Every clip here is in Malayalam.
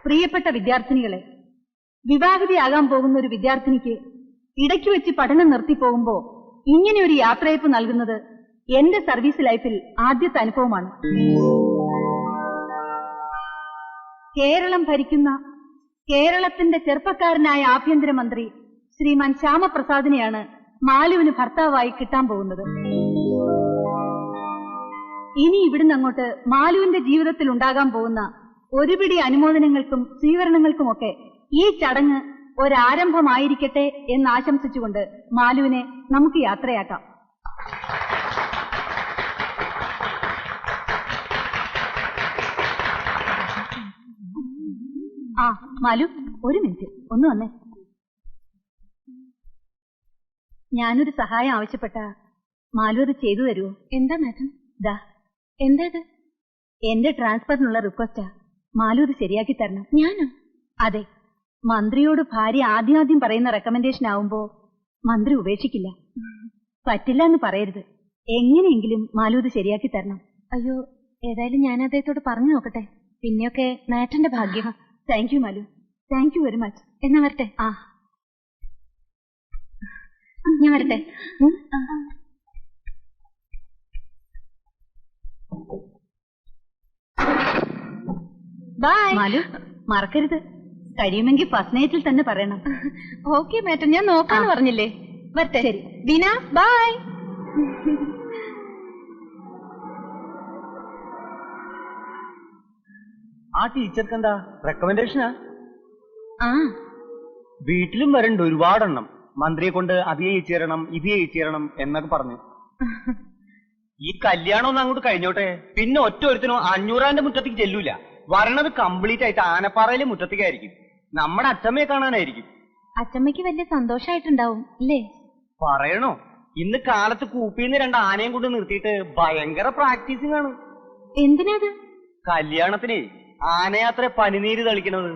പ്രിയപ്പെട്ട വിദ്യാർത്ഥിനികളെ, വിവാഹിതയാകാൻ പോകുന്ന ഒരു വിദ്യാർത്ഥിനിക്ക് ഇടയ്ക്ക് വെച്ച് പഠനം നിർത്തിപ്പോകുമ്പോ ഇങ്ങനെ ഒരു യാത്രയയപ്പ് നൽകുന്നത് എന്റെ സർവീസ് ലൈഫിൽ ആദ്യത്തെ അനുഭവമാണ്. കേരളം ഭരിക്കുന്ന കേരളത്തിന്റെ ചെറുപ്പക്കാരനായ ആഭ്യന്തരമന്ത്രി ശ്രീമാൻ ശ്യാമപ്രസാദിനെയാണ് മാലുവിന് ഭർത്താവായി കിട്ടാൻ പോകുന്നത്. ഇനി ഇവിടുന്ന് അങ്ങോട്ട് മാലുവിന്റെ ജീവിതത്തിൽ ഉണ്ടാകാൻ പോകുന്ന ഒരുപിടി അനുമോദനങ്ങൾക്കും സ്വീകരണങ്ങൾക്കുമൊക്കെ ഈ ചടങ്ങ് ഒരാരംഭമായിരിക്കട്ടെ എന്നാശംസിച്ചുകൊണ്ട് മാലുവിനെ നമുക്ക് യാത്രയാക്കാം. മാലു, ഒരു മിനിറ്റ് ഒന്ന് വന്നേ. ഞാനൊരു സഹായം ആവശ്യപ്പെട്ട മാലു അത് ചെയ്തു തരുമോ? എന്താ മാഡം? എന്താ ഇത്? എന്റെ ട്രാൻസ്ഫറിനുള്ള റിക്വസ്റ്റാ. മാലു ഇത് ശരിയാക്കി തരണം. ഞാനോ? അതെ. മന്ത്രിയോട് ഭാര്യ ആദ്യം പറയുന്ന റെക്കമെൻഡേഷൻ ആവുമ്പോ മന്ത്രി ഉപേക്ഷിക്കില്ല. പറ്റില്ല എന്ന് പറയരുത്. എങ്ങനെയെങ്കിലും മാലു ഇത് ശരിയാക്കി തരണം. അയ്യോ, ഏതായാലും ഞാൻ അദ്ദേഹത്തോട് പറഞ്ഞു നോക്കട്ടെ. പിന്നെയൊക്കെ മാറ്റന്റെ ഭാഗ്യം. Thank you Malu, thank you very much. എന്നാ വരട്ടെ. ഞാൻ വരട്ടെ. ബൈ മാലു, മറക്കരുത്. കഴിയുമെങ്കിൽ ഫസ്റ്റ് നൈറ്റിൽ തന്നെ പറയണം. ഓക്കെ മാറ്റം, ഞാൻ നോക്കാന്ന് പറഞ്ഞില്ലേ. വരട്ടെ. ശരി ബീന, ബൈ. ആ ടീച്ചർക്ക് എന്താ റെക്കമെൻഡേഷനാ? വീട്ടിലും വരണ്ട് ഒരുപാടെണ്ണം. മന്ത്രിയെ കൊണ്ട് അത് ചെയ്യിച്ചു തരണം, ഇത് ചെയ്യിച്ചു തരണം എന്നൊക്കെ പറഞ്ഞു. ഈ കല്യാണം ഒന്ന് അങ്ങോട്ട് കഴിഞ്ഞോട്ടെ, പിന്നെ ഒറ്റ ഒരുത്തിനോ 500 മുറ്റത്തേക്ക് ചെല്ലൂല. വരണത് കംപ്ലീറ്റ് ആയിട്ട് ആനപ്പാറയിലെ മുറ്റത്തേക്കായിരിക്കും. നമ്മുടെ അച്ചമ്മയെ കാണാനായിരിക്കും. അച്ചമ്മയ്ക്ക് വലിയ സന്തോഷായിട്ടുണ്ടാവും അല്ലേ? പറയണോ, ഇന്ന് കാലത്ത് കൂപ്പിന്ന് 2 ആനയും കൊണ്ട് നിർത്തിയിട്ട് ഭയങ്കര പ്രാക്ടീസിംഗ് ആണ്. എന്തിനാത്? കല്യാണത്തിന് ആനയാത്ര പനിനീര് തളിക്കണത്.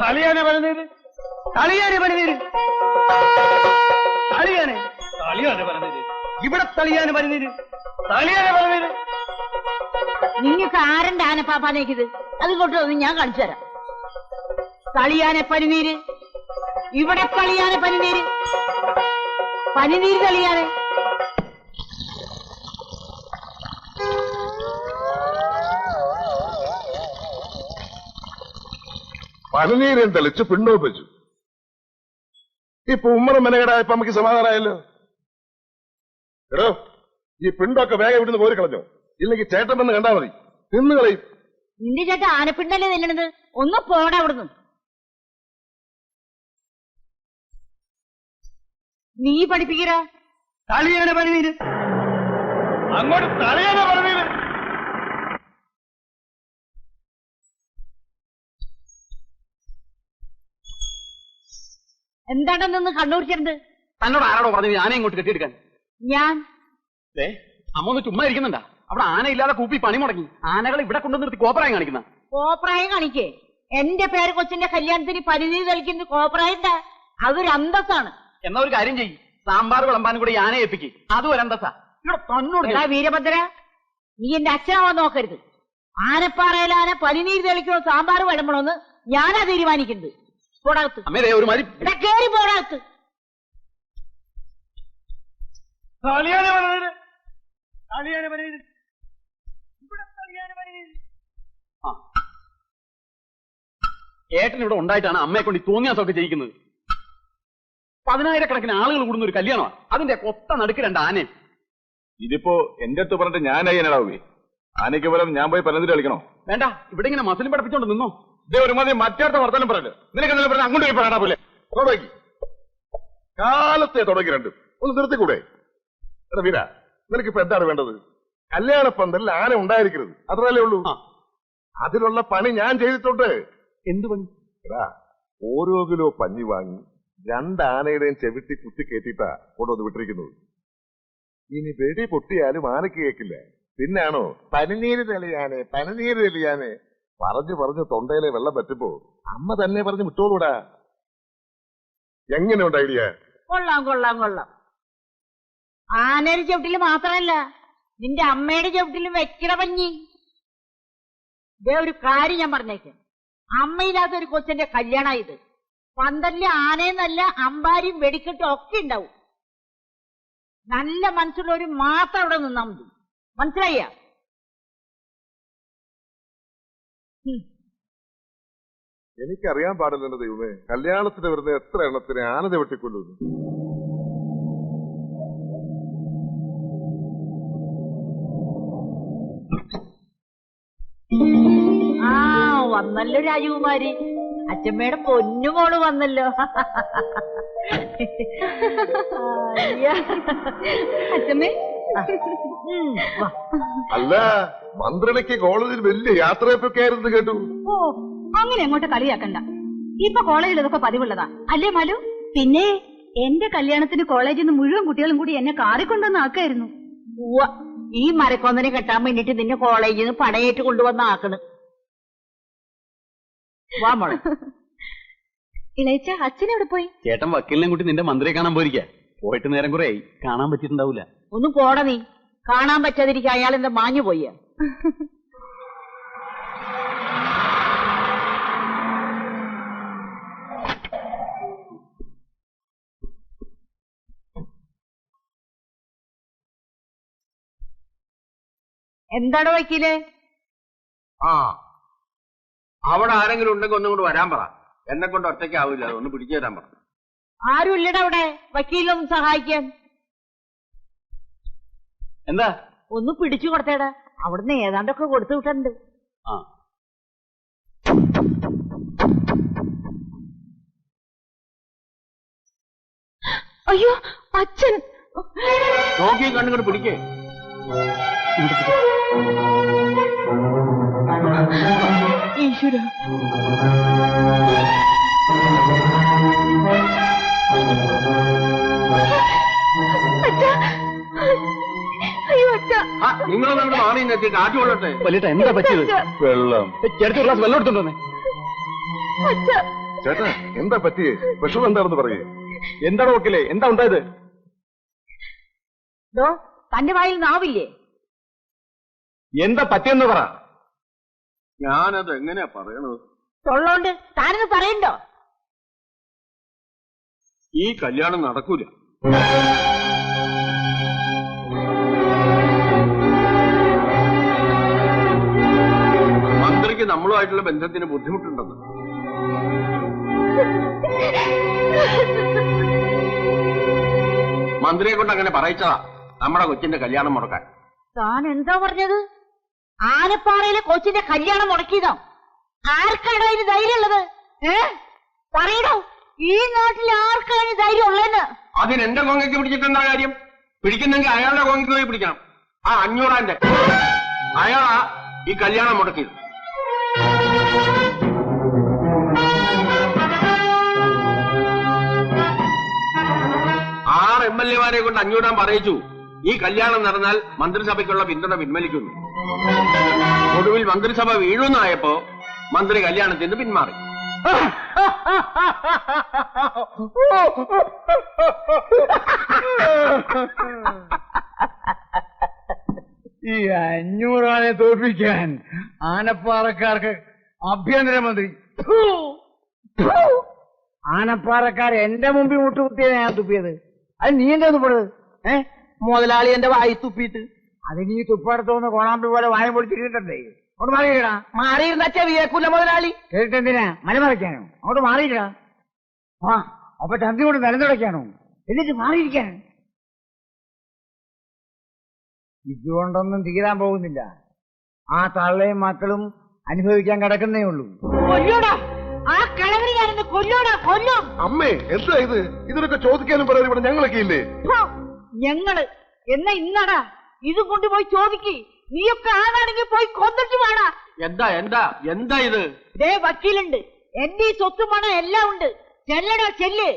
തളിയാനെ പനിനീര്, തളിയാനെ പനിനീര്, തളിയാനെ തളിയാനെ പനിനീര്, ഇവിടെ തളിയാനെ പനിനീര്, തളിയാനെ പനിനീര്. നിങ്ങൾക്ക് ആരന്റെ ആനപ്പാപ്പാനേക്കിത്? അതുകൊണ്ട് ഞാൻ കാണിച്ചു തരാം. തളിയാനെ പനിനീര്, ഇവിടെ തളിയാനെ പനിനീര്, പനിനീര് തളിയാനെ. പനിനീരും തെളിച്ച് പിണ്ടോപ്പിച്ചു. ഇപ്പൊ ഉമ്മറ മെനകടായപ്പോ നമുക്ക് സമാധാനമായല്ലോ. എടോ, ഈ പിണ്ടൊക്കെ വേഗം ഇവിടുന്ന് കോരി കളഞ്ഞോ, ഇല്ലെങ്കിൽ ചേട്ടൻ വന്ന് കണ്ടാ മതി. നിന്ന് കളയും. നിന്റെ ചേട്ടൻ ആനപ്പിണ്ടല്ലേ നില്ലണത്? ഒന്ന് പോടാ അവിടുന്ന്. നീ പഠിപ്പിക്കരാ. തളിയാനെ പനിനീര്, അങ്ങോട്ട് തളിയാനെ പനിനീര്. എന്താണെന്നൊന്ന് കണ്ണൂർച്ചിട്ടുണ്ട്. തന്നോട് ആരാടോ പറഞ്ഞു ആനയെ ഇങ്ങോട്ട് കെട്ടിയെടുക്കാൻ? ഞാൻ അമ്മ ഒന്ന് ചുമ്മാ ഇരിക്കുന്നുണ്ടാ? അവിടെ ആന ഇല്ലാതെ കൂപ്പി പണി മുടങ്ങി. ആനകൾ ഇവിടെ കൊണ്ടു നിർത്തി കോപ്രായം കാണിക്കുന്ന. കോപ്രായം കാണിക്കേ? എന്റെ പേര് കൊച്ചിന്റെ കല്യാണത്തിന് പനിനീര് കളിക്കുന്നത് കോപ്രായണ്ട. അതൊരു അന്തസ്സാണ്. എന്നാ ഒരു കാര്യം ചെയ്യ്, സാമ്പാർ വിളമ്പാനും കൂടി ആനയെ എത്തിക്ക്. അതും ഒരു അന്തസ്സാ. വീരഭദ്ര, നീ എന്റെ അച്ഛനാവാൻ നോക്കരുത്. ആനപ്പാറയിലാന പനിനീര് തെളിക്കണോ സാമ്പാർ വിളമ്പണോന്ന് ഞാനാ തീരുമാനിക്കുന്നത്. പോടാകത്ത് കേറി പോടാകത്ത്. ഏട്ടൻ ഇവിടെ ഉണ്ടായിട്ടാണ് അമ്മയെ കൊണ്ട് തോന്നിയാസൊക്കെ ചെയ്യിക്കുന്നത്. 10,000 ആളുകൾ കൂടുന്ന ഒരു കല്യാണമാണ്. അതിന്റെ കൊത്ത നടുക്ക് 2 ആനയും. ഇതിപ്പോ എന്റെ അടുത്ത് പറഞ്ഞിട്ട് ഞാനായി എന്നടാവേ. ആനയ്ക്ക് പോലും ഞാൻ പോയി പനന്തിരി കളിക്കണോ? വേണ്ട, ഇവിടെ ഇങ്ങനെ മസിലും പഠിപ്പിച്ചോണ്ട് നിന്നോ. ഇതേ ഒരു മതി മറ്റേടത്ത് വർത്താനം പറയല്ലോ. നിനക്ക് എന്തെങ്കിലും പറഞ്ഞാൽ അങ്ങോട്ട് പോയി പറയണ പോലെ തുടങ്ങി. കാലത്തെ തുടങ്ങി 2 ഒന്ന് നിർത്തിക്കൂടെ? എടാ വീര, നിനക്കിപ്പോ എന്താണ് വേണ്ടത്? കല്യാണ പന്തലിൽ ആന ഉണ്ടായിരിക്കരുത്, അത്രല്ലേ ഉള്ളൂ. അതിലുള്ള പണി ഞാൻ ചെയ്തിട്ടുണ്ട്. എന്ത് പണി? എടാ, ഓരോ കിലോ പഞ്ഞി വാങ്ങി 2 ആനയുടെയും ചെവിട്ടി കുത്തി കയറ്റിട്ടാ കൊണ്ടുവന്ന് വിട്ടിരിക്കുന്നത്. ഇനി വെടി പൊട്ടിയാലും ആനയ്ക്ക് കേൾക്കില്ല. പിന്നാണോ പനിനീര് തെളിയാനെ പനിനീര് തെളിയാനെ പറഞ്ഞു തൊണ്ടയിലെ വെള്ളം പറ്റുമ്പോ അമ്മ തന്നെ പറഞ്ഞ് വിട്ടോളൂടാ. എങ്ങനെയുണ്ട് ഐഡിയ? കൊള്ളാം കൊള്ളാം കൊള്ളാം. ആനയുടെ ചവിട്ടില് മാത്രമല്ല നിന്റെ അമ്മയുടെ ചവിട്ടിലും വെക്കണ പഞ്ഞി. ഇതേ ഒരു കാര്യം ഞാൻ പറഞ്ഞേക്കാം, അമ്മയില്ലാത്ത ഒരു കൊച്ചന്റെ കല്യാണ ഇത്. പന്തലിലെ ആനയെന്നല്ല അമ്പാരിയും വെടിക്കെട്ടും ഒക്കെ ഉണ്ടാവും. നല്ല മനസ്സുള്ളവര് മാത്രം അവിടെ നിന്നാ മതി. മനസ്സിലായ? എനിക്കറിയാൻ പാടില്ല എന്റെ ദൈവമേ, കല്യാണത്തിന് വരുന്ന എത്ര എണ്ണത്തിന് ആന ചവിട്ടിക്കൊല്ലുന്നു. ആ വന്നല്ലോ രാജകുമാരി, അച്ഛമ്മയുടെ പൊന്നുമോള് വന്നല്ലോ. അച്ഛമ്മേ. അല്ല, മന്ത്രിക്ക് കോളേജിൽ വലിയ യാത്രയൊക്കെ ആയിരുന്നു കേട്ടു. ഓ, അങ്ങനെ അങ്ങോട്ട് കളിയാക്കണ്ട. ഇപ്പൊ കോളേജിൽ ഇതൊക്കെ പതിവുള്ളതാ അല്ലേ മാലു? പിന്നെ എന്റെ കല്യാണത്തിന് കോളേജിൽ നിന്ന് മുഴുവൻ കുട്ടികളും കൂടി എന്നെ കാറിക്കൊണ്ടുവന്ന് ആക്കായിരുന്നു. ഈ മരക്കൊന്നനെ കെട്ടാൻ വേണ്ടിട്ട് നിന്നെ കോളേജിൽ നിന്ന് പടയേറ്റ് കൊണ്ടുവന്ന് ആക്കണ്. വാ മോളെ. ഇളയച്ച അച്ഛൻ എവിടെ പോയി? ചേട്ടൻ വക്കീലിനെ കൂട്ടി നിന്റെ മന്ത്രിയെ കാണാൻ പോയിരിക്കാ. പോയിട്ട് നേരം കുറെ ആയി, കാണാൻ പറ്റിയിട്ടുണ്ടാവൂല. ഒന്ന് പോട നീ. കാണാൻ പറ്റാതിരിക്കുക അയാൾ എന്താ മാഞ്ഞു പോയ? എന്താണ് വക്കീല്? ആ, അവിടെ ആരെങ്കിലും ഉണ്ടെങ്കിൽ ഒന്നും കൊണ്ട് വരാൻ പറ. എന്നെ കൊണ്ട് ഒറ്റയ്ക്കാവില്ല, ഒന്ന് പിടിച്ചു തരാൻ പറ. ആരും ഇല്ലടാ അവിടെ വക്കീലൊന്നും സഹായിക്കാൻ. എന്താ? ഒന്ന് പിടിച്ചു കൊടുത്തേടാ. അവിടുന്ന് ഏതാണ്ടൊക്കെ കൊടുത്തു വിട്ടുണ്ട്. ആ, അയ്യോ അച്ഛൻ. നോക്കി കണ്ണുകൊണ്ട് പിടിക്കേ. ഈശ്വര. അയ്യോ അച്ഛ. നിങ്ങളൊന്നും അങ്ങോട്ട് മാറി എത്തി കാറ്റ് കൊള്ളട്ടെ. വലിയേട്ടാ എന്താ പറ്റിയത്? വെള്ളം. ചേട്ടത്തി ഒരു ഗ്ലാസ് വെള്ളം എടുത്തോണ്ടേ. ചേട്ടാ എന്താ പറ്റിയേ? വിഷമം എന്താണെന്ന് പറയേ. എന്താണ് വക്കീലേ, എന്താ ഉണ്ടായത്? തന്റെ വായിൽ നാവില്ലേ? എന്താ പറ്റിയെന്ന് പറ. ഞാനത് എങ്ങനെയാ പറയണത്? തൊള്ളോണ്ട് താനൊന്ന് പറയണ്ടോ? ഈ കല്യാണം നടക്കൂല. മന്ത്രിക്ക് നമ്മളുമായിട്ടുള്ള ബന്ധത്തിന് ബുദ്ധിമുട്ടുണ്ടെന്ന്. മന്ത്രിയെ കൊണ്ട് അങ്ങനെ പറയിച്ചതാ നമ്മുടെ കൊച്ചിന്റെ കല്യാണം മുടക്കാൻ. താൻ എന്താ പറഞ്ഞത്? ആനപ്പാറയിലെ കൊച്ചിന്റെ കല്യാണം മുടക്കിയതോ? ആർക്കാണോ അതിന് ധൈര്യമുള്ളത്? പറയണോ? ഈ നാട്ടിൽ ആർക്കാണ് ധൈര്യം ഉള്ളതെന്ന്? അതിന് എന്റെ കോങ്ങയ്ക്ക് പിടിച്ചിട്ടെന്താ കാര്യം? പിടിക്കുന്നെങ്കിൽ അയാളുടെ കോങ്ങയ്ക്ക് പോയി പിടിക്കണം. ആ 500 അയാളാ ഈ കല്യാണം മുടക്കിയത്. 6 MLA-മാരെ കൊണ്ട് 500 പറയിച്ചു. ഈ കല്യാണം നടന്നാൽ മന്ത്രിസഭയ്ക്കുള്ള പിന്തുണ പിൻവലിക്കുന്നു. ഒടുവിൽ മന്ത്രിസഭ വീഴുന്നായപ്പോ മന്ത്രി കല്യാണത്തിന് പിന്മാറി. ഈ 500 ആനെ തോൽപ്പിക്കാൻ ആനപ്പാറക്കാർക്ക് ആഭ്യന്തരമന്ത്രി. ആനപ്പാറക്കാർ എന്റെ മുമ്പിൽ മുട്ടുകുത്തിയത് ഞാൻ തുപ്പിയത്. അത് നീ എന്താ തുപ്പണത്? മുതലാളി എന്റെ വായി തുപ്പിയിട്ട്. അത് നീ തുപ്പടത്തോന്ന് കോണാമ്പി പോലെ വായ പൊളിച്ചിട്ടുണ്ടേ. അങ്ങോട്ട് മാറിയിടാ. മാറിയിരുന്ന ചെവിയേക്കൂല മുതലാളി. കേട്ടിട്ടെന്തിനാ മലമറയ്ക്കാനോ? അങ്ങോട്ട് മാറിയിടാ. ആ അപ്പൊ ചന്തി കൊണ്ട് നിലനിടയ്ക്കാനോ? എന്നിട്ട് മാറിയിരിക്കാൻ. ഇതുകൊണ്ടൊന്നും തീരാൻ പോകുന്നില്ല. ആ തള്ളയും മക്കളും അനുഭവിക്കാൻ കിടക്കുന്നേ ഉള്ളൂ. കൊല്ലോടാ ആ കിളവരി, ഞാനെന്ന് കൊല്ലോടാ, കൊല്ലും. അമ്മേ എന്താ ഇത്? ഇതിനൊക്കെ ചോദിക്കാനും പറയാനും ഇവിടെ ഞങ്ങളൊക്കെ ഇല്ലേ? ഞങ്ങള് എന്നാ ഇന്നടാ ഇതും കൊണ്ടുപോയി ചോദിക്ക്. നീയൊക്കെ ആണാണെങ്കിൽ പോയി കൊന്നിട്ട് വേണാ. എന്താ എന്താ എന്താ ഇത്? ദേ വക്കീലുണ്ട്, എന്റെ ഈ സ്വത്തും പണം എല്ലാം ഉണ്ട്. ചെല്ലടാ ചെല്ല്.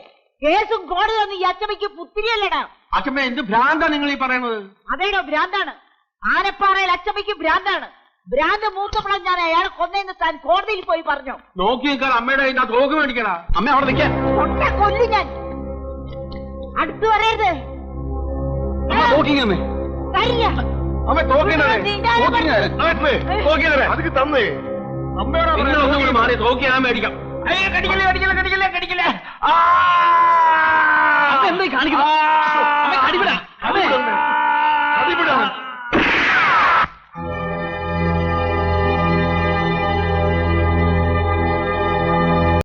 കേസും കോടതിയൊന്നും ഈ അച്ചമ്മയ്ക്ക് പുത്തിരിയല്ലടാ. അച്ഛമ്മ എന്ത് ഭ്രാന്താ നിങ്ങൾ ഈ പറയണത്? അതേടോ ഭ്രാന്താണ്. ആനപ്പാറയിൽ അച്ചമ്മയ്ക്ക് ഭ്രാന്താണ്. ഭ്രാന്ത് മൂത്തപ്പളം ഞാൻ അയാളെ കൊന്നേന്ന് താൻ കോടതിയിൽ പോയി പറഞ്ഞു. നോക്കി നിൽക്കാൻ അമ്മയുടെ കയ്യിൽ തോക്ക് മേടിക്കടാ. അമ്മ അവിടെ നിൽക്കാൻ. കൊല്ല കൊല്ലു ഞാൻ. അടുത്ത് പറയരുത്. നോക്കിങ്ങമ്മേ തരില്ല. അമ്മ തോക്കിയതേ അതിക്ക് തന്നേ അമ്മയോട് നിങ്ങൾ ഒന്നും കൂടി മാറി തോക്കി ഞാൻ മേടിക്കാം. കടിക്കല്ലേ കടിക്കല്ലേ കടിക്കല്ലേ കടിക്കല്ലേ എന്തായി കാണിക്കുന്നു